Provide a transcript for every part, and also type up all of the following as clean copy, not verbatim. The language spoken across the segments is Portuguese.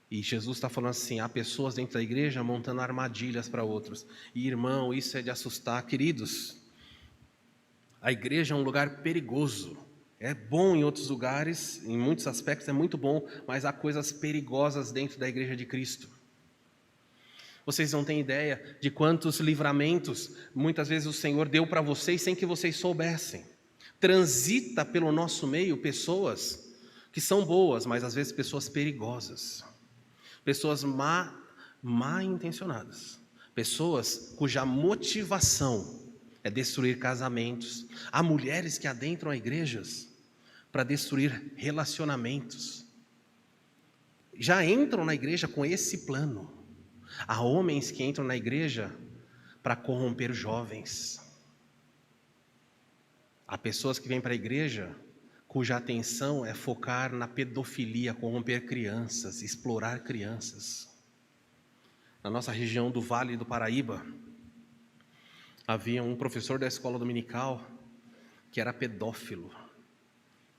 E Jesus está falando assim, há pessoas dentro da igreja montando armadilhas para outros. E irmão, isso é de assustar. Queridos, a igreja é um lugar perigoso. É bom em outros lugares, em muitos aspectos é muito bom, mas há coisas perigosas dentro da igreja de Cristo. Vocês não têm ideia de quantos livramentos muitas vezes o Senhor deu para vocês sem que vocês soubessem. Transita pelo nosso meio pessoas que são boas, mas às vezes pessoas perigosas. Pessoas mal intencionadas. Pessoas cuja motivação é destruir casamentos. Há mulheres que adentram igrejas para destruir relacionamentos. Já entram na igreja com esse plano. Há homens que entram na igreja para corromper jovens. Há pessoas que vêm para a igreja cuja atenção é focar na pedofilia, corromper crianças, explorar crianças. Na nossa região do Vale do Paraíba, havia um professor da escola dominical que era pedófilo.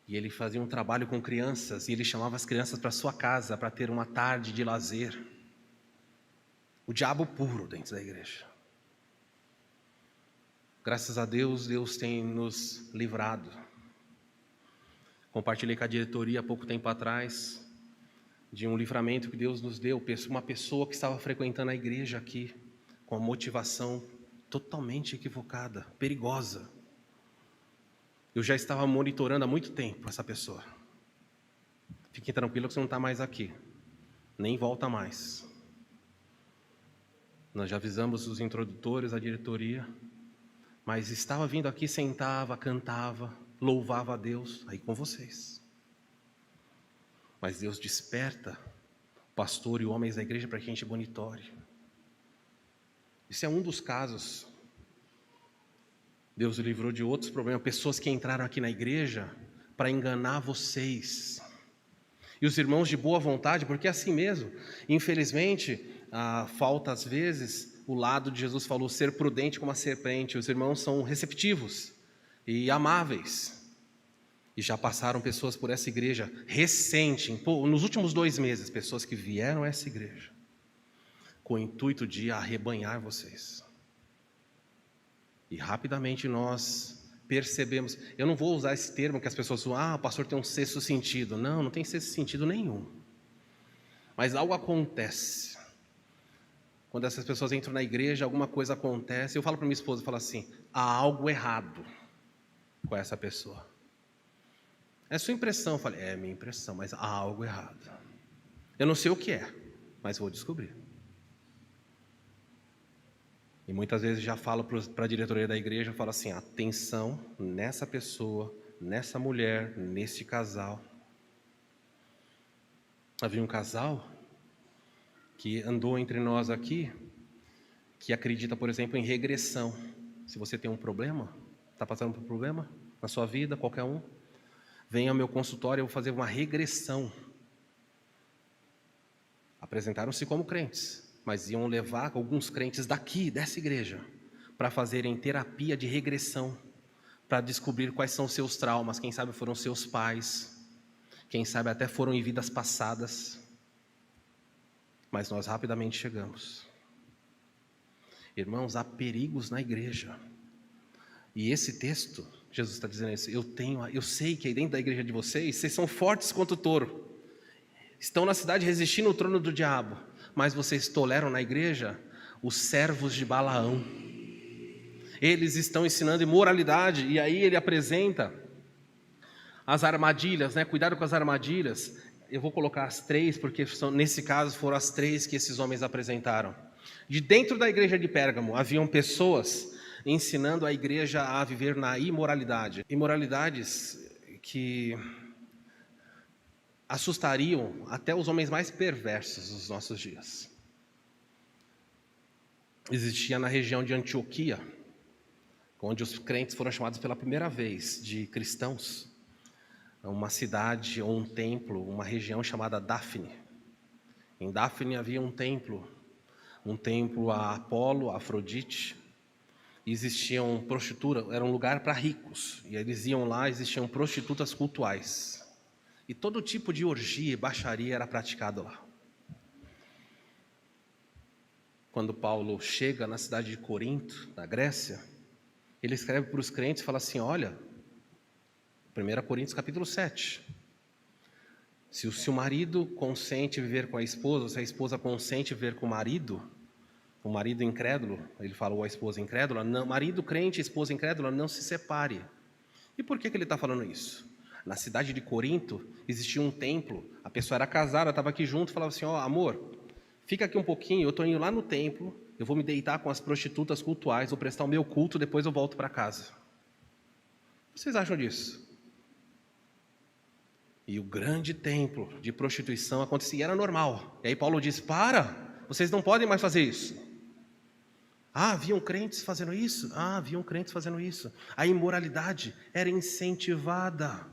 E ele fazia um trabalho com crianças, e ele chamava as crianças para sua casa para ter uma tarde de lazer. O diabo puro dentro da igreja. Graças a Deus, Deus tem nos livrado. Compartilhei com a diretoria há pouco tempo atrás de um livramento que Deus nos deu. Uma pessoa que estava frequentando a igreja aqui com a motivação totalmente equivocada, perigosa. Eu já estava monitorando há muito tempo essa pessoa. Fiquem tranquilos que você não está mais aqui. Nem volta mais. Nós já avisamos os introdutores, a diretoria. Mas estava vindo aqui, sentava, cantava, louvava a Deus, aí com vocês. Mas Deus desperta o pastor e homens da igreja para que a gente monitore. Isso é um dos casos. Deus o livrou de outros problemas. Pessoas que entraram aqui na igreja para enganar vocês. E os irmãos de boa vontade, porque é assim mesmo. Infelizmente, falta às vezes, o lado de Jesus falou, ser prudente como a serpente. Os irmãos são receptivos e amáveis. E já passaram pessoas por essa igreja recente, nos últimos 2 meses, pessoas que vieram a essa igreja com o intuito de arrebanhar vocês. E rapidamente nós percebemos, eu não vou usar esse termo que as pessoas falam, o pastor tem um sexto sentido. Não, não tem sexto sentido nenhum. Mas algo acontece. Quando essas pessoas entram na igreja, alguma coisa acontece. Eu falo para minha esposa, eu falo assim, há algo errado com essa pessoa. É sua impressão? Eu falei, é minha impressão, mas há algo errado. Eu não sei o que é, mas vou descobrir. E muitas vezes já falo para a diretoria da igreja, eu falo assim, atenção nessa pessoa, nessa mulher, nesse casal. Havia um casal que andou entre nós aqui, que acredita, por exemplo, em regressão. Se você tem um problema, está passando por um problema na sua vida, qualquer um, venha ao meu consultório, eu vou fazer uma regressão. Apresentaram-se como crentes, mas iam levar alguns crentes daqui, dessa igreja, para fazerem terapia de regressão, para descobrir quais são os seus traumas, quem sabe foram seus pais, quem sabe até foram em vidas passadas. Mas nós rapidamente chegamos. Irmãos, há perigos na igreja. E esse texto, Jesus está dizendo isso, eu sei que aí dentro da igreja de vocês são fortes quanto o touro. Estão na cidade resistindo ao trono do diabo, mas vocês toleram na igreja os servos de Balaão. Eles estão ensinando imoralidade, e aí ele apresenta as armadilhas, cuidado com as armadilhas. Eu vou colocar as 3, porque nesse caso foram as 3 que esses homens apresentaram. De dentro da igreja de Pérgamo, haviam pessoas ensinando a igreja a viver na imoralidade. Imoralidades que assustariam até os homens mais perversos dos nossos dias. Existia na região de Antioquia, onde os crentes foram chamados pela primeira vez de cristãos, uma cidade ou um templo, uma região chamada Dafne. Em Dafne havia um templo a Apolo, a Afrodite, e existiam prostitutas, era um lugar para ricos, e eles iam lá, existiam prostitutas cultuais. E todo tipo de orgia e baixaria era praticado lá. quando Paulo chega na cidade de Corinto, na Grécia, ele escreve para os crentes e fala assim, olha, 1 Coríntios capítulo 7, se o marido consente viver com a esposa, se a esposa consente viver com o marido incrédulo, ele falou a esposa incrédula, não, marido crente e esposa incrédula, não se separe. E por que ele está falando isso? Na cidade de Corinto existia um templo, a pessoa era casada, estava aqui junto, falava assim, amor, fica aqui um pouquinho, eu estou indo lá no templo, eu vou me deitar com as prostitutas cultuais, vou prestar o meu culto, depois eu volto para casa. O que vocês acham disso? E o grande templo de prostituição acontecia, era normal. E aí Paulo diz, vocês não podem mais fazer isso. Haviam crentes fazendo isso? Haviam crentes fazendo isso. A imoralidade era incentivada.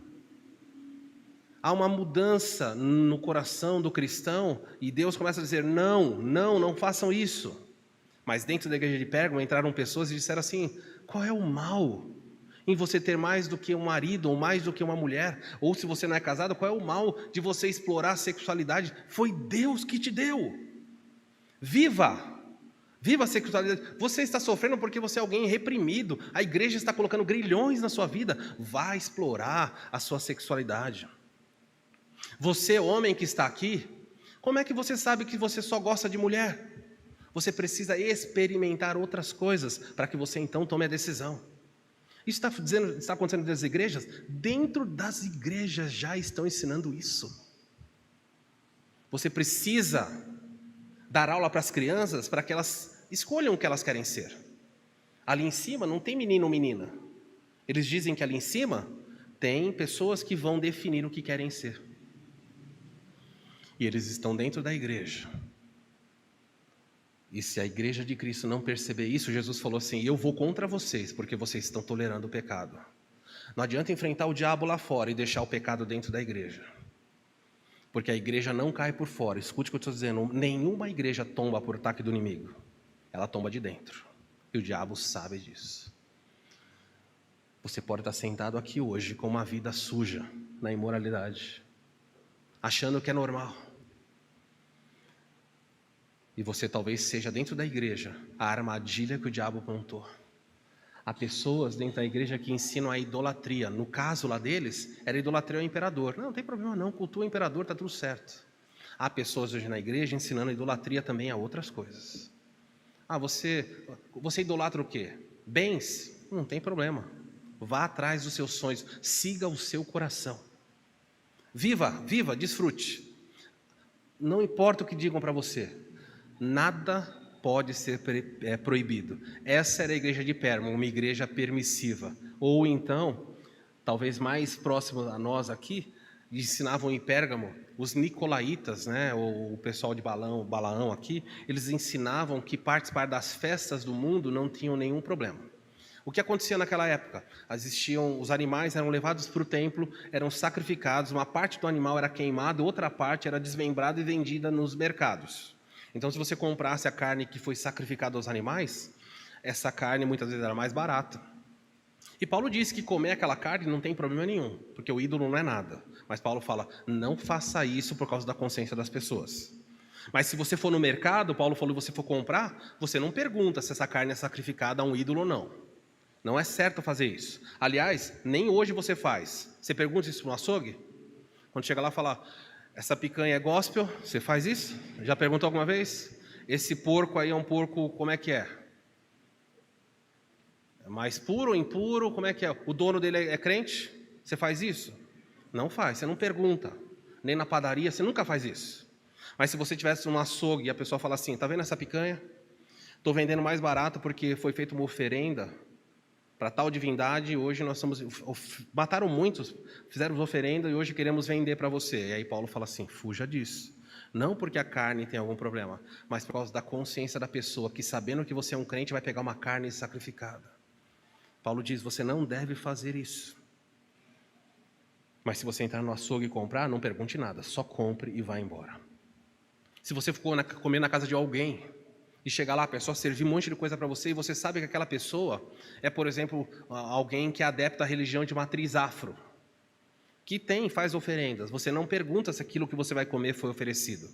Há uma mudança no coração do cristão e Deus começa a dizer, não façam isso. Mas dentro da igreja de Pérgamo entraram pessoas e disseram assim, qual é o mal em você ter mais do que um marido ou mais do que uma mulher? Ou se você não é casado, qual é o mal de você explorar a sexualidade? Foi Deus que te deu. Viva a sexualidade. Você está sofrendo porque você é alguém reprimido. A igreja está colocando grilhões na sua vida. Vá explorar a sua sexualidade. Você, homem que está aqui, como é que você sabe que você só gosta de mulher? Você precisa experimentar outras coisas para que você então tome a decisão. Isso está acontecendo dentro das igrejas? Dentro das igrejas já estão ensinando isso. Você precisa dar aula para as crianças para que elas escolham o que elas querem ser. Ali em cima não tem menino ou menina. Eles dizem que ali em cima tem pessoas que vão definir o que querem ser. E eles estão dentro da igreja. E se a igreja de Cristo não perceber isso, Jesus falou assim, eu vou contra vocês, porque vocês estão tolerando o pecado. Não adianta enfrentar o diabo lá fora e deixar o pecado dentro da igreja. Porque a igreja não cai por fora. Escute o que eu estou dizendo, nenhuma igreja tomba por ataque do inimigo. Ela tomba de dentro. E o diabo sabe disso. Você pode estar sentado aqui hoje com uma vida suja, na imoralidade, achando que é normal. E você talvez seja dentro da igreja a armadilha que o diabo montou. Há pessoas dentro da igreja que ensinam a idolatria. No caso lá deles, era idolatria ao imperador. Não tem problema não, cultua o imperador, está tudo certo. Há pessoas hoje na igreja ensinando a idolatria também a outras coisas. Você idolatra o quê? Bens? Não tem problema. Vá atrás dos seus sonhos, siga o seu coração. Viva, desfrute. Não importa o que digam para você. Nada pode ser proibido. Essa era a igreja de Pérgamo, uma igreja permissiva. Ou então, talvez mais próximo a nós aqui, ensinavam em Pérgamo, os nicolaítas, né, ou o pessoal de Balaão aqui, eles ensinavam que participar das festas do mundo não tinham nenhum problema. O que acontecia naquela época? Os animais eram levados para o templo, eram sacrificados, uma parte do animal era queimada, outra parte era desmembrada e vendida nos mercados. Então, se você comprasse a carne que foi sacrificada aos animais, essa carne muitas vezes era mais barata. E Paulo disse que comer aquela carne não tem problema nenhum, porque o ídolo não é nada. Mas Paulo fala, não faça isso por causa da consciência das pessoas. Mas se você for no mercado, Paulo falou, e você for comprar, você não pergunta se essa carne é sacrificada a um ídolo ou não. Não é certo fazer isso. Aliás, nem hoje você faz. Você pergunta isso no açougue? Quando chega lá e fala, essa picanha é gospel, você faz isso? Já perguntou alguma vez? Esse porco aí é um porco, como é que é? É mais puro ou impuro? Como é que é? O dono dele é crente? Você faz isso? Não faz, você não pergunta. Nem na padaria, você nunca faz isso. Mas se você tivesse um açougue e a pessoa fala assim, tá vendo essa picanha? Estou vendendo mais barato porque foi feita uma oferenda para tal divindade, hoje nós mataram muitos, fizeram oferenda e hoje queremos vender para você. E aí Paulo fala assim, fuja disso. Não porque a carne tem algum problema, mas por causa da consciência da pessoa, que sabendo que você é um crente, vai pegar uma carne sacrificada. Paulo diz, você não deve fazer isso. Mas se você entrar no açougue e comprar, não pergunte nada, só compre e vá embora. Se você for comer na casa de alguém, e chegar lá, a pessoa servir um monte de coisa para você, e você sabe que aquela pessoa é, por exemplo, alguém que é adepto à religião de matriz afro, que faz oferendas. Você não pergunta se aquilo que você vai comer foi oferecido.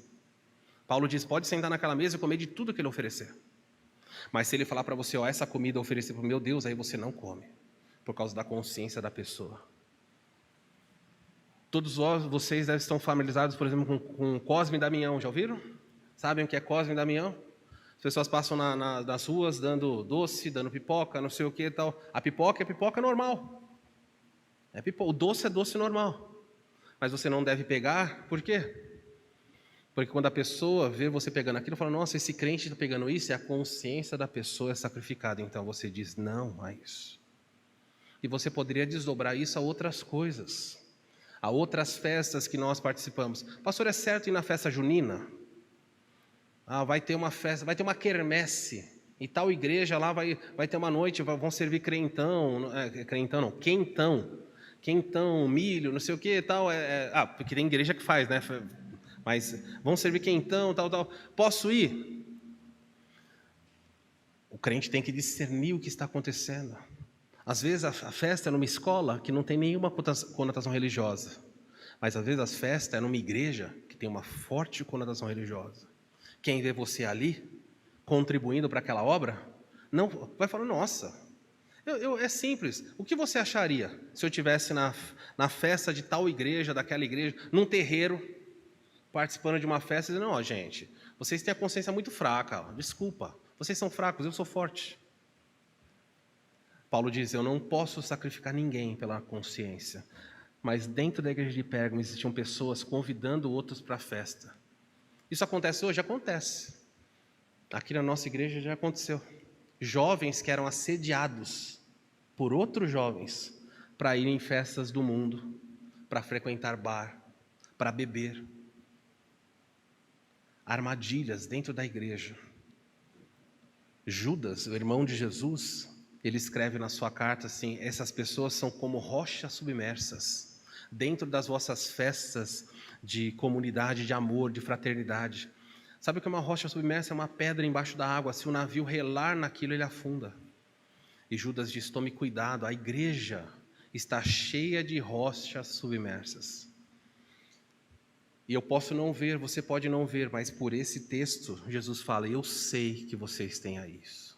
Paulo diz, pode sentar naquela mesa e comer de tudo que ele oferecer. Mas se ele falar para você, ó, essa comida eu ofereci para o meu Deus, aí você não come, por causa da consciência da pessoa. Todos vocês devem estar familiarizados, por exemplo, com Cosme e Damião, já ouviram? Sabem o que é Cosme e Damião? As pessoas passam nas ruas dando doce, dando pipoca, não sei o que e tal. A pipoca é pipoca normal. O doce é doce normal. Mas você não deve pegar, por quê? Porque quando a pessoa vê você pegando aquilo, fala, nossa, esse crente está pegando isso, é a consciência da pessoa é sacrificada. Então você diz, não mais. E você poderia desdobrar isso a outras coisas, a outras festas que nós participamos. Pastor, é certo ir na festa junina? Vai ter uma festa, vai ter uma quermesse, e tal igreja lá vai ter uma noite, vão servir quentão, milho, não sei o que e tal. Porque tem igreja que faz, né? Mas vão servir quentão, tal. Posso ir? O crente tem que discernir o que está acontecendo. Às vezes a festa é numa escola que não tem nenhuma conotação religiosa. Mas às vezes a festa é numa igreja que tem uma forte conotação religiosa. Quem vê você ali, contribuindo para aquela obra, não vai falar, nossa, é simples. O que você acharia se eu estivesse na festa de tal igreja, daquela igreja, num terreiro, participando de uma festa, e dizendo, não, gente, vocês têm a consciência muito fraca, desculpa, vocês são fracos, eu sou forte. Paulo diz, eu não posso sacrificar ninguém pela consciência, mas dentro da igreja de Pérgamo existiam pessoas convidando outros para a festa. Isso acontece hoje? Acontece. Aqui na nossa igreja já aconteceu. Jovens que eram assediados por outros jovens para ir em festas do mundo, para frequentar bar, para beber. Armadilhas dentro da igreja. Judas, o irmão de Jesus, ele escreve na sua carta assim, essas pessoas são como rochas submersas, dentro das vossas festas de comunidade, de amor, de fraternidade. Sabe o que é uma rocha submersa? É uma pedra embaixo da água, se o navio relar naquilo, ele afunda. E Judas diz, tome cuidado, a igreja está cheia de rochas submersas. E eu posso não ver, você pode não ver, mas por esse texto, Jesus fala, eu sei que vocês têm isso.